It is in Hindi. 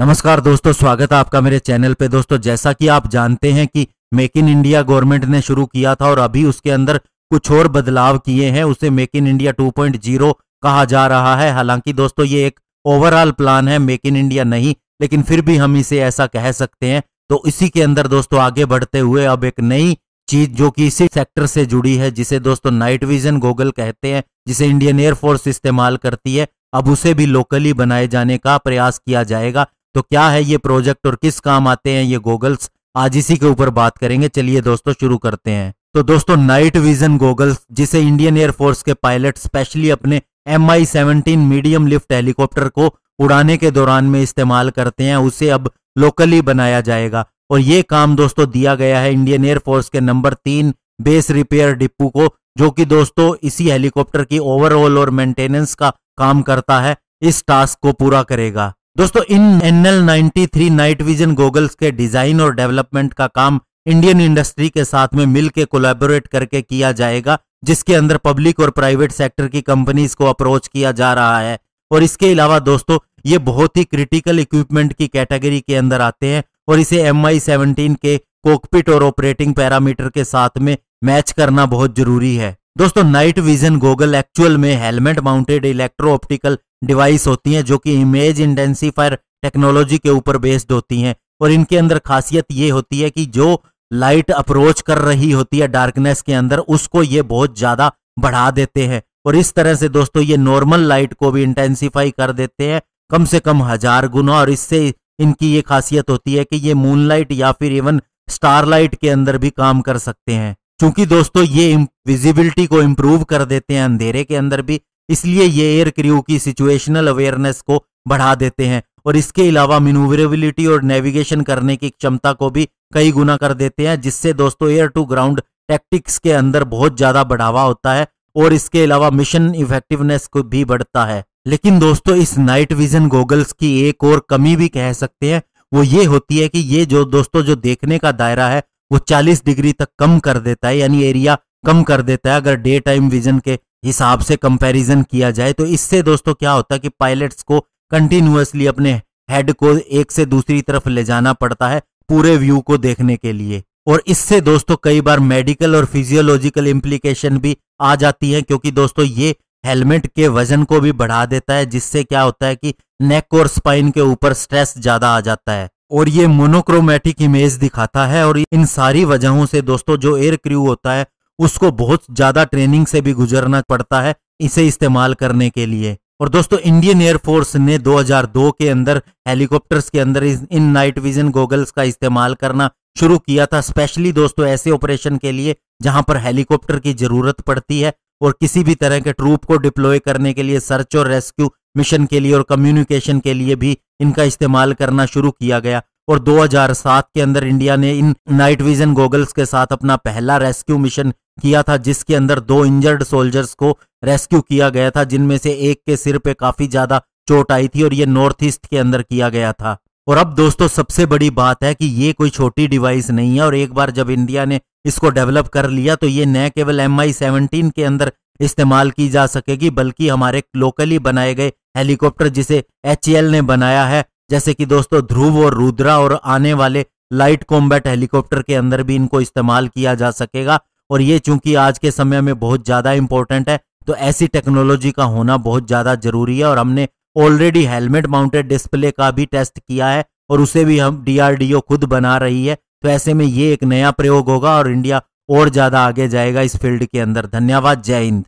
नमस्कार दोस्तों, स्वागत है आपका मेरे चैनल पे। दोस्तों, जैसा कि आप जानते हैं कि मेक इन इंडिया गवर्नमेंट ने शुरू किया था और अभी उसके अंदर कुछ और बदलाव किए हैं। उसे मेक इन इंडिया 2.0 कहा जा रहा है। हालांकि दोस्तों, ये एक ओवरऑल प्लान है, मेक इन इंडिया नहीं, लेकिन फिर भी हम इसे ऐसा कह सकते हैं। तो इसी के अंदर दोस्तों आगे बढ़ते हुए अब एक नई चीज जो कि इसी सेक्टर से जुड़ी है, जिसे दोस्तों नाइट विजन गॉगल कहते हैं, जिसे इंडियन एयरफोर्स इस्तेमाल करती है, अब उसे भी लोकली बनाए जाने का प्रयास किया जाएगा। तो क्या है ये प्रोजेक्ट और किस काम आते हैं ये गॉगल्स, आज इसी के ऊपर बात करेंगे। चलिए दोस्तों शुरू करते हैं। तो दोस्तों, नाइट विजन गॉगल्स, जिसे इंडियन एयरफोर्स के पायलट स्पेशली अपने MI-17 मीडियम लिफ्ट हेलीकॉप्टर को उड़ाने के दौरान में इस्तेमाल करते हैं, उसे अब लोकली बनाया जाएगा। और ये काम दोस्तों दिया गया है इंडियन एयरफोर्स के नंबर 3 बेस रिपेयर डिपो को, जो कि दोस्तों इसी हेलीकॉप्टर की ओवरऑल और मेंटेनेंस का काम करता है, इस टास्क को पूरा करेगा। दोस्तों, इन NL-93 नाइट विजन गॉगल्स के डिजाइन और डेवलपमेंट का काम इंडियन इंडस्ट्री के साथ में मिलकर कोलैबोरेट करके किया जाएगा, जिसके अंदर पब्लिक और प्राइवेट सेक्टर की कंपनीज को अप्रोच किया जा रहा है। और इसके अलावा दोस्तों, ये बहुत ही क्रिटिकल इक्विपमेंट की कैटेगरी के अंदर आते हैं और इसे MI-17 के कॉकपिट और ऑपरेटिंग पैरामीटर के साथ में मैच करना बहुत जरूरी है। दोस्तों, नाइट विजन गॉगल एक्चुअल में helmet mounted electro optical device होती हैं, जो कि इमेज इंटेंसिफायर टेक्नोलॉजी के ऊपर बेस्ड होती हैं। और इनके अंदर खासियत ये होती है कि जो लाइट अप्रोच कर रही होती है डार्कनेस के अंदर, उसको ये बहुत ज्यादा बढ़ा देते हैं। और इस तरह से दोस्तों ये नॉर्मल लाइट को भी इंटेंसिफाई कर देते हैं कम से कम 1000 गुना। और इससे इनकी ये खासियत होती है कि ये मूनलाइट या फिर इवन स्टारलाइट के अंदर भी काम कर सकते हैं। क्योंकि दोस्तों ये विजिबिलिटी को इंप्रूव कर देते हैं अंधेरे के अंदर भी, इसलिए ये एयर क्रू की सिचुएशनल अवेयरनेस को बढ़ा देते हैं। और इसके अलावा मैन्यूवरेबिलिटी और नेविगेशन करने की क्षमता को भी कई गुना कर देते हैं, जिससे दोस्तों एयर टू ग्राउंड टैक्टिक्स के अंदर बहुत ज्यादा बढ़ावा होता है और इसके अलावा मिशन इफेक्टिवनेस को भी बढ़ता है। लेकिन दोस्तों, इस नाइट विजन गॉगल्स की एक और कमी भी कह सकते हैं, वो ये होती है कि ये जो दोस्तों जो देखने का दायरा है वो 40 डिग्री तक कम कर देता है, यानी एरिया कम कर देता है अगर डे टाइम विजन के हिसाब से कंपैरिजन किया जाए। तो इससे दोस्तों क्या होता है कि पायलट्स को कंटिन्यूअसली अपने हेड को एक से दूसरी तरफ ले जाना पड़ता है पूरे व्यू को देखने के लिए। और इससे दोस्तों कई बार मेडिकल और फिजियोलॉजिकल इम्प्लीकेशन भी आ जाती है, क्योंकि दोस्तों ये हेलमेट के वजन को भी बढ़ा देता है, जिससे क्या होता है कि नेक और स्पाइन के ऊपर स्ट्रेस ज्यादा आ जाता है और ये मोनोक्रोमेटिक इमेज दिखाता है। और इन सारी वजहों से दोस्तों जो एयर क्रू होता है उसको बहुत ज्यादा ट्रेनिंग से भी गुजरना पड़ता है इसे इस्तेमाल करने के लिए। और दोस्तों, इंडियन एयरफोर्स ने 2002 के अंदर हेलीकॉप्टर्स के अंदर इन नाइट विजन गॉगल्स का इस्तेमाल करना शुरू किया था, स्पेशली दोस्तों ऐसे ऑपरेशन के लिए जहां पर हेलीकॉप्टर की जरूरत पड़ती है और किसी भी तरह के ट्रूप को डिप्लॉय करने के लिए, सर्च और रेस्क्यू मिशन के लिए और कम्युनिकेशन के लिए भी इनका इस्तेमाल करना शुरू किया गया। और 2007 के अंदर इंडिया ने इन नाइट विजन गॉगल्स के साथ अपना पहला रेस्क्यू मिशन किया था, जिसके अंदर 2 इंजर्ड सोल्जर्स को रेस्क्यू किया गया था, जिनमें से एक के सिर पे काफी ज्यादा चोट आई थी और ये नॉर्थ ईस्ट के अंदर किया गया था। और अब दोस्तों सबसे बड़ी बात है कि ये कोई छोटी डिवाइस नहीं है, और एक बार जब इंडिया ने इसको डेवलप कर लिया तो ये न केवल MI-17 के अंदर इस्तेमाल की जा सकेगी, बल्कि हमारे लोकली बनाए गए हेलीकॉप्टर जिसे HAL ने बनाया है, जैसे कि दोस्तों ध्रुव और रुद्रा और आने वाले लाइट कॉम्बैट हेलीकॉप्टर के अंदर भी इनको इस्तेमाल किया जा सकेगा। और ये चूंकि आज के समय में बहुत ज्यादा इंपॉर्टेंट है, तो ऐसी टेक्नोलॉजी का होना बहुत ज्यादा जरूरी है। और हमने ऑलरेडी हेलमेट माउंटेड डिस्प्ले का भी टेस्ट किया है और उसे भी हम DRDO खुद बना रही है। तो ऐसे में ये एक नया प्रयोग होगा और इंडिया और ज्यादा आगे जाएगा इस फील्ड के अंदर। धन्यवाद, जय हिंद।